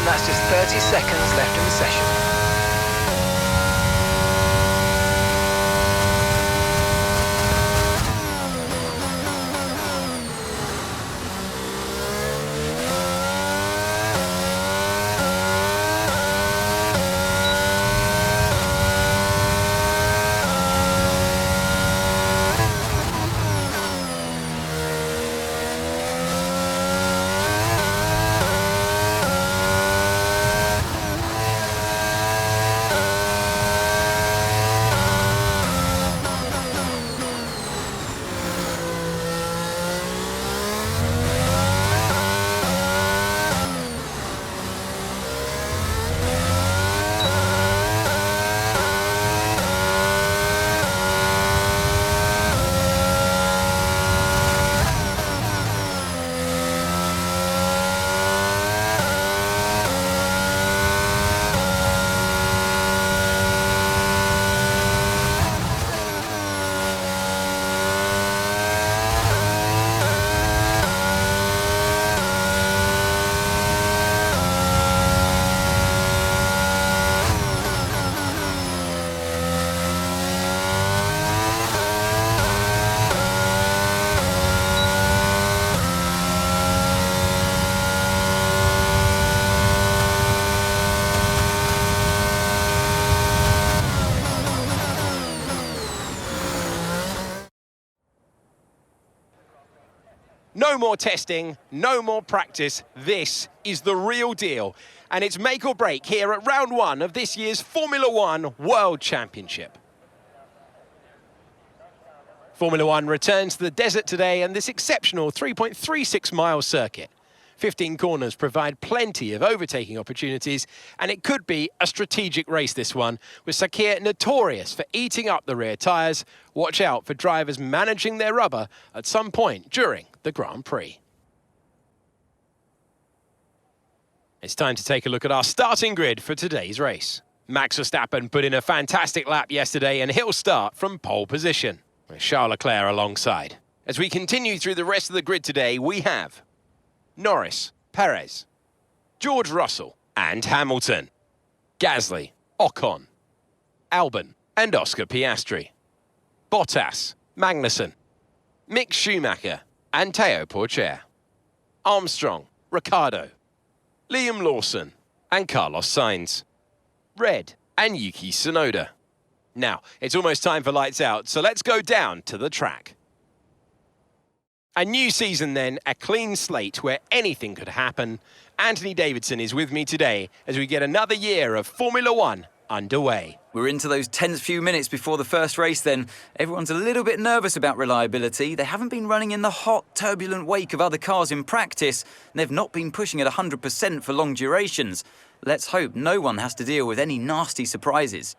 that's just 30 seconds left in the session. No more testing, no more practice. This is the real deal. And it's make or break here at round one of this year's Formula One World Championship. Formula One returns to the desert today and this exceptional 3.36 mile circuit. 15 corners provide plenty of overtaking opportunities, and it could be a strategic race, this one, with Sakir notorious for eating up the rear tyres. Watch out for drivers managing their rubber at some point during the Grand Prix. It's time to take a look at our starting grid for today's race. Max Verstappen put in a fantastic lap yesterday, and he'll start from pole position, with Charles Leclerc alongside. As we continue through the rest of the grid today, we have Norris, Perez, George Russell and Hamilton, Gasly, Ocon, Albon and Oscar Piastri, Bottas, Magnussen, Mick Schumacher and Théo Pourchaire, Armstrong, Ricciardo, Liam Lawson and Carlos Sainz, Red and Yuki Tsunoda. Now, it's almost time for lights out, so let's go down to the track. A new season then, a clean slate where anything could happen. Anthony Davidson is with me today as we get another year of Formula One underway. We're into those tense few minutes before the first race then. Everyone's a little bit nervous about reliability. They haven't been running in the hot, turbulent wake of other cars in practice, and they've not been pushing at 100% for long durations. Let's hope no one has to deal with any nasty surprises.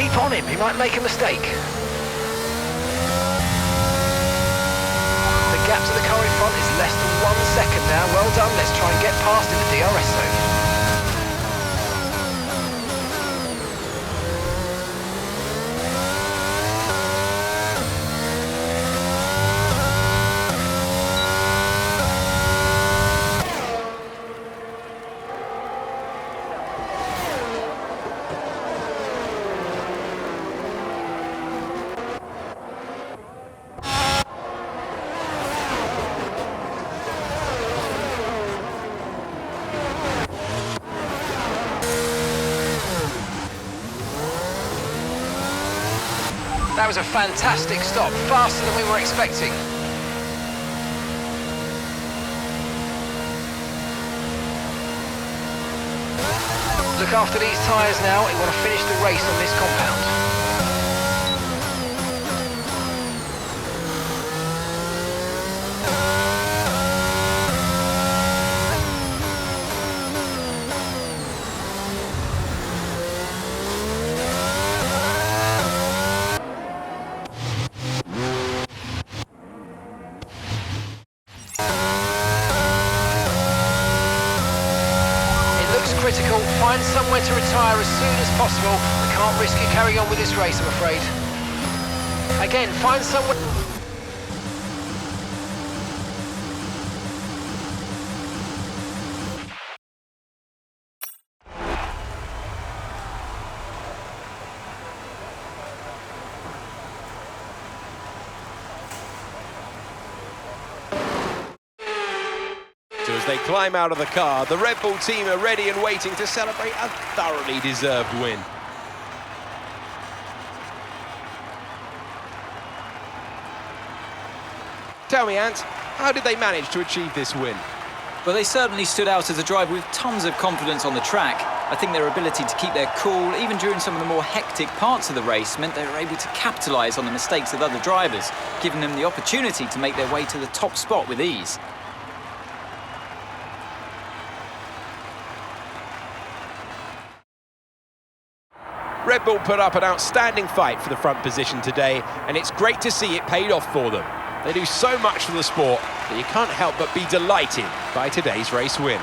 Keep on him, he might make a mistake. The gap to the car in front is less than 1 second now. Well done, let's try and get past in the DRS zone. That was a fantastic stop, faster than we were expecting. Look after these tyres now, we want to finish the race on this compound. Critical, find somewhere to retire as soon as possible. We can't risk it carrying on with this race, I'm afraid. Again, find somewhere... So as they climb out of the car, the Red Bull team are ready and waiting to celebrate a thoroughly deserved win. Tell me, Ant, how did they manage to achieve this win? Well, they certainly stood out as a driver with tons of confidence on the track. I think their ability to keep their cool, even during some of the more hectic parts of the race, meant they were able to capitalise on the mistakes of other drivers, giving them the opportunity to make their way to the top spot with ease. Red Bull put up an outstanding fight for the front position today, and it's great to see it paid off for them. They do so much for the sport that you can't help but be delighted by today's race win.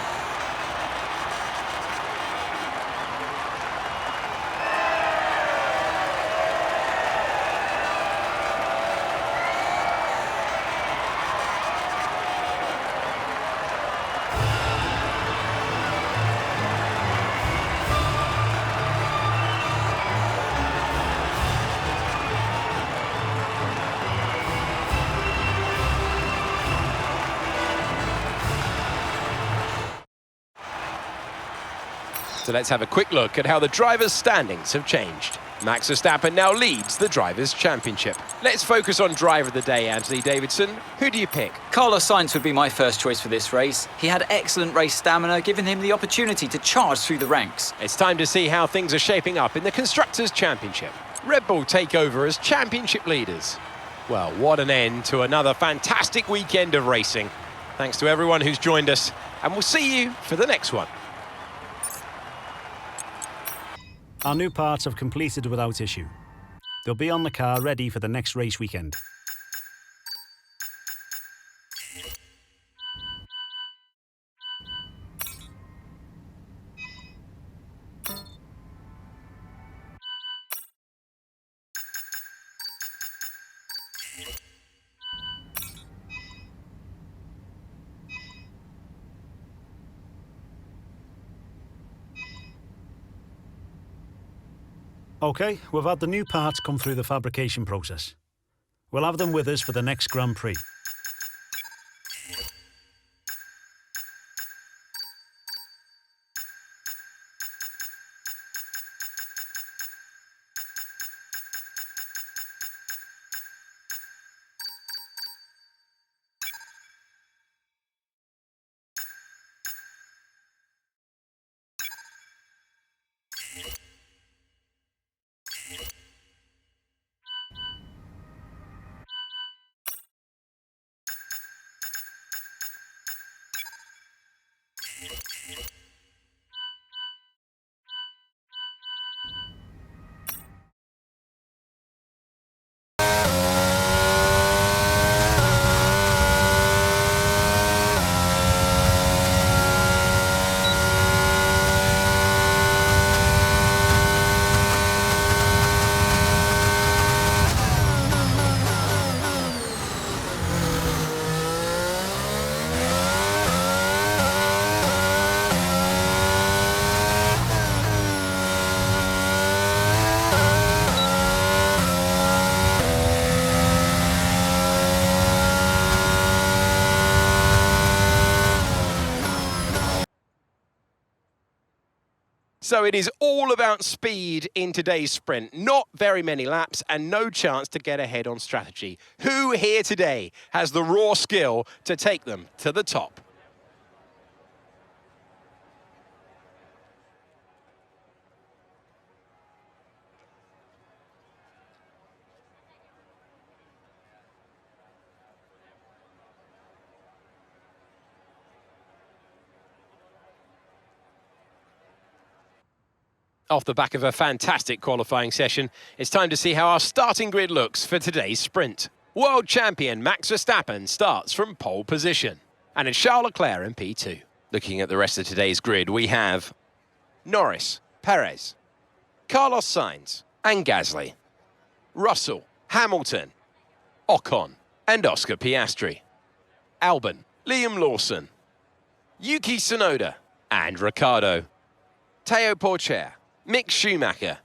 So let's have a quick look at how the drivers' standings have changed. Max Verstappen now leads the Drivers' Championship. Let's focus on Driver of the Day, Anthony Davidson. Who do you pick? Carlos Sainz would be my first choice for this race. He had excellent race stamina, giving him the opportunity to charge through the ranks. It's time to see how things are shaping up in the Constructors' Championship. Red Bull take over as championship leaders. Well, what an end to another fantastic weekend of racing. Thanks to everyone who's joined us, and we'll see you for the next one. Our new parts have completed without issue. They'll be on the car ready for the next race weekend. OK, we've had the new parts come through the fabrication process. We'll have them with us for the next Grand Prix. So it is all about speed in today's sprint. Not very many laps and no chance to get ahead on strategy. Who here today has the raw skill to take them to the top? Off the back of a fantastic qualifying session, it's time to see how our starting grid looks for today's sprint. World champion Max Verstappen starts from pole position, and it's Charles Leclerc in P2. Looking at the rest of today's grid, we have Norris, Perez, Carlos Sainz and Gasly, Russell, Hamilton, Ocon and Oscar Piastri, Albon, Liam Lawson, Yuki Tsunoda and Ricciardo, Teo Porcher, Mick Schumacher,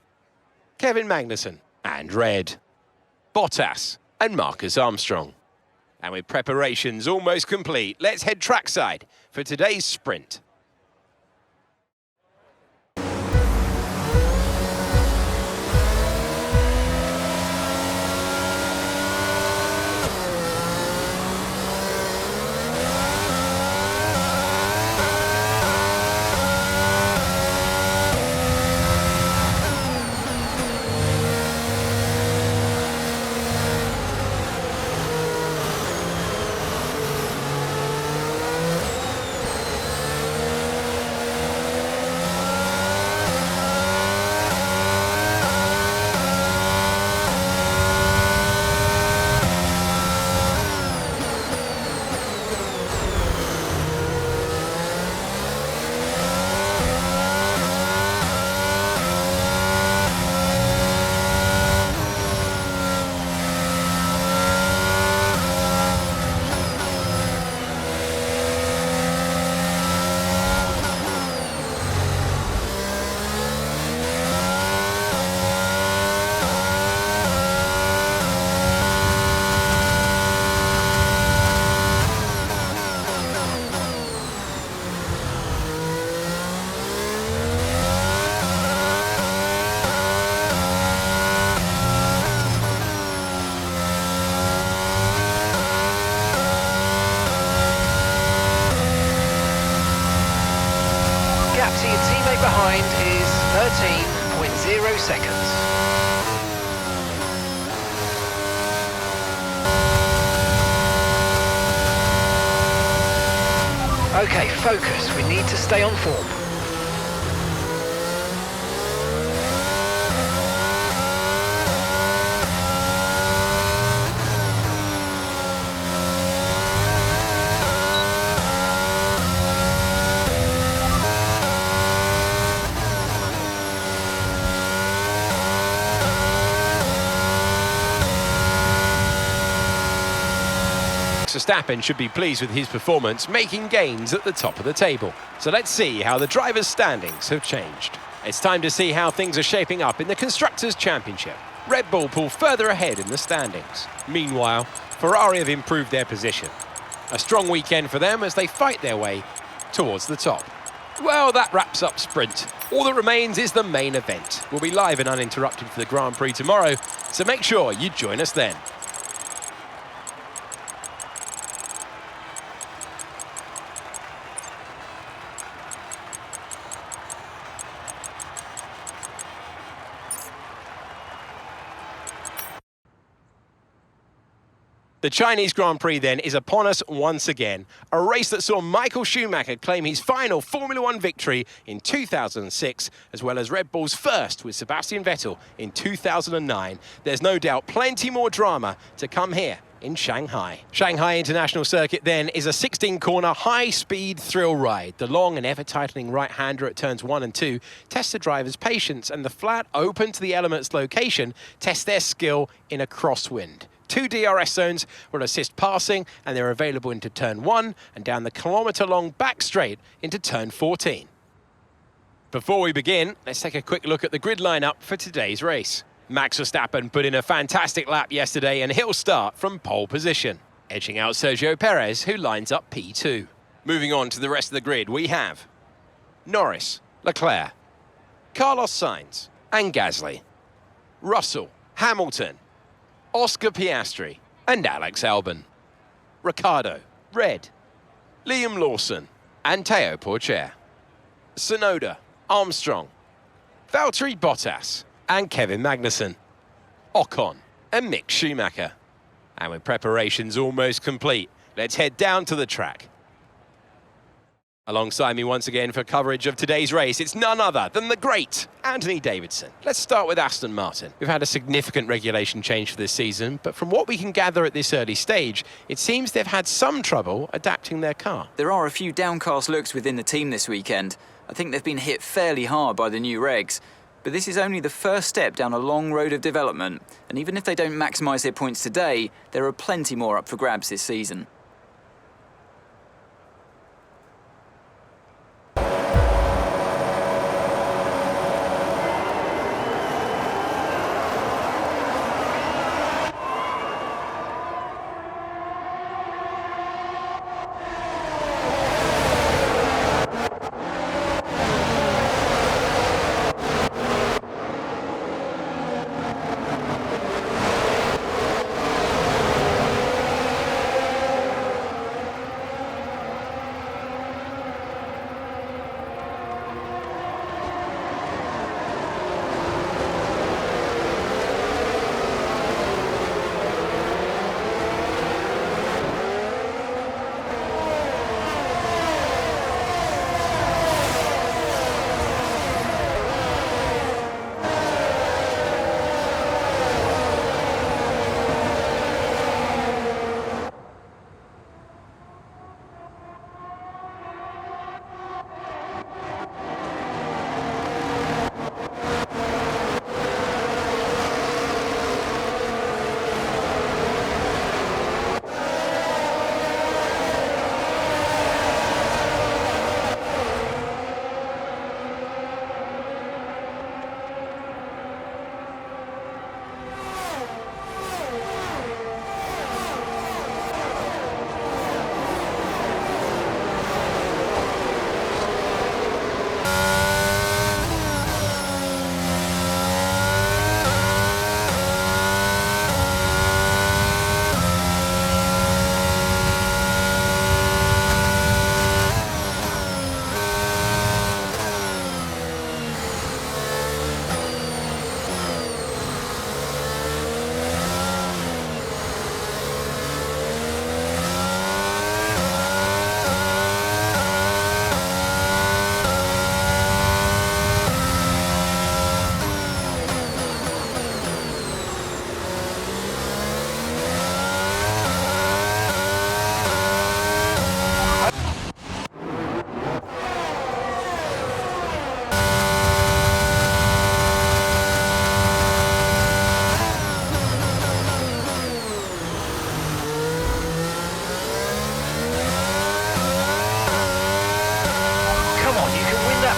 Kevin Magnussen and Red, Bottas and Marcus Armstrong. And with preparations almost complete, let's head trackside for today's sprint. Gap to your teammate behind is 13.0 seconds. Okay, focus. We need to stay on form. Verstappen should be pleased with his performance, making gains at the top of the table. So let's see how the drivers' standings have changed. It's time to see how things are shaping up in the Constructors' Championship. Red Bull pull further ahead in the standings. Meanwhile, Ferrari have improved their position. A strong weekend for them as they fight their way towards the top. Well, that wraps up sprint. All that remains is the main event. We'll be live and uninterrupted for the Grand Prix tomorrow, so make sure you join us then. The Chinese Grand Prix then is upon us once again. A race that saw Michael Schumacher claim his final Formula One victory in 2006, as well as Red Bull's first with Sebastian Vettel in 2009. There's no doubt plenty more drama to come here in Shanghai. Shanghai International Circuit then is a 16-corner high-speed thrill ride. The long and ever-tightening right-hander at turns 1 and 2 tests the driver's patience, and the flat open to the elements location tests their skill in a crosswind. 2 DRS zones will assist passing, and they're available into turn 1 and down the kilometre-long back straight into turn 14. Before we begin, let's take a quick look at the grid lineup for today's race. Max Verstappen put in a fantastic lap yesterday, and he'll start from pole position, edging out Sergio Perez, who lines up P2. Moving on to the rest of the grid, we have Norris, Leclerc, Carlos Sainz and Gasly, Russell, Hamilton, Oscar Piastri and Alex Albon, Ricciardo, Red, Liam Lawson and Teo Pourchaire, Tsunoda, Armstrong, Valtteri Bottas and Kevin Magnussen, Ocon and Mick Schumacher. And with preparations almost complete, let's head down to the track. Alongside me once again for coverage of today's race, it's none other than the great Anthony Davidson. Let's start with Aston Martin. We've had a significant regulation change for this season, but from what we can gather at this early stage, it seems they've had some trouble adapting their car. There are a few downcast looks within the team this weekend. I think they've been hit fairly hard by the new regs. But this is only the first step down a long road of development, and even if they don't maximise their points today, there are plenty more up for grabs this season.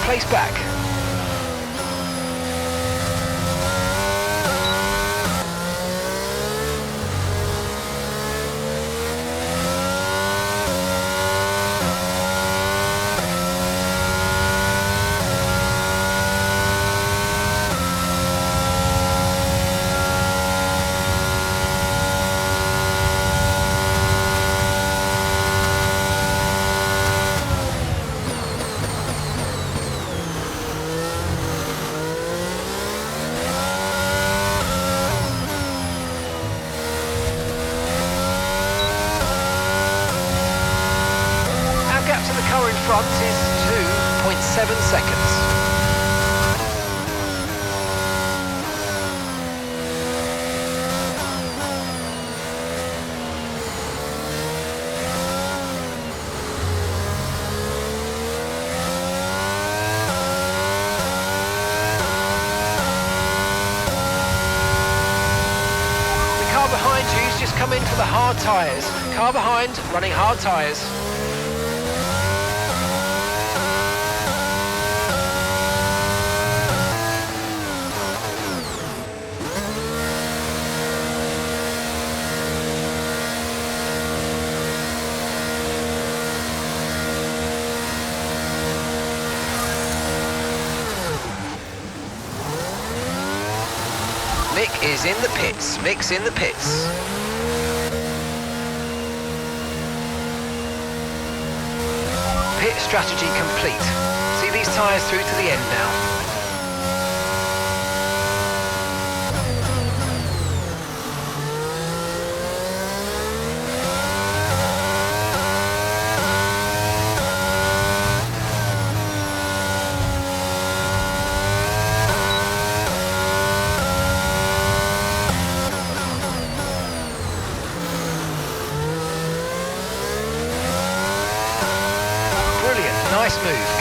Place back. Front is 2.7 seconds. The car behind you's just come in for the hard tyres. Car behind running hard tyres. Mick is in the pits. Mick's in the pits. Pit strategy complete. See these tyres through to the end now. Nice move.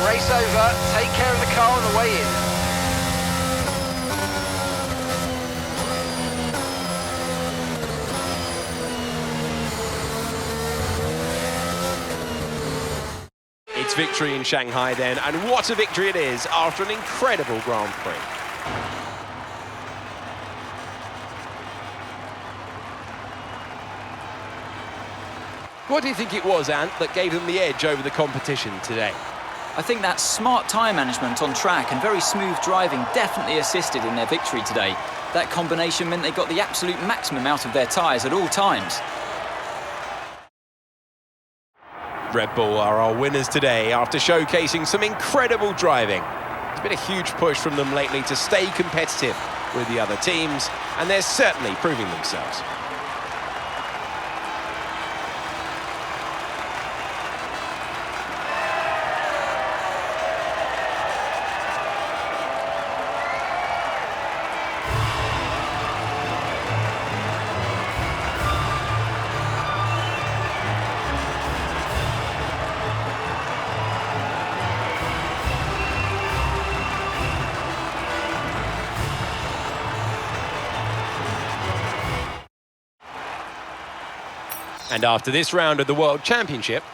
Race over, take care of the car on the way in. It's victory in Shanghai then, and what a victory it is after an incredible Grand Prix. What do you think it was, Ant, that gave them the edge over the competition today? I think that smart tyre management on track and very smooth driving definitely assisted in their victory today. That combination meant they got the absolute maximum out of their tyres at all times. Red Bull are our winners today after showcasing some incredible driving. There's been a huge push from them lately to stay competitive with the other teams, and they're certainly proving themselves. And after this round of the World Championship,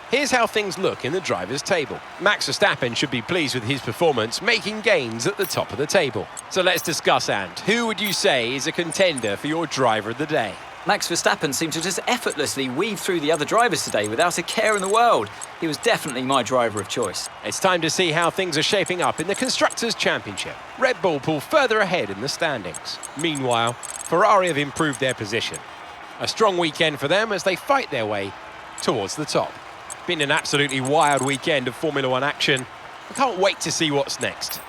here's how things look in the drivers' table. Max Verstappen should be pleased with his performance, making gains at the top of the table. So let's discuss, Ant. Who would you say is a contender for your driver of the day? Max Verstappen seemed to just effortlessly weave through the other drivers today without a care in the world. He was definitely my driver of choice. It's time to see how things are shaping up in the Constructors' Championship. Red Bull pull further ahead in the standings. Meanwhile, Ferrari have improved their position. A strong weekend for them as they fight their way towards the top. Been an absolutely wild weekend of Formula One action. I can't wait to see what's next.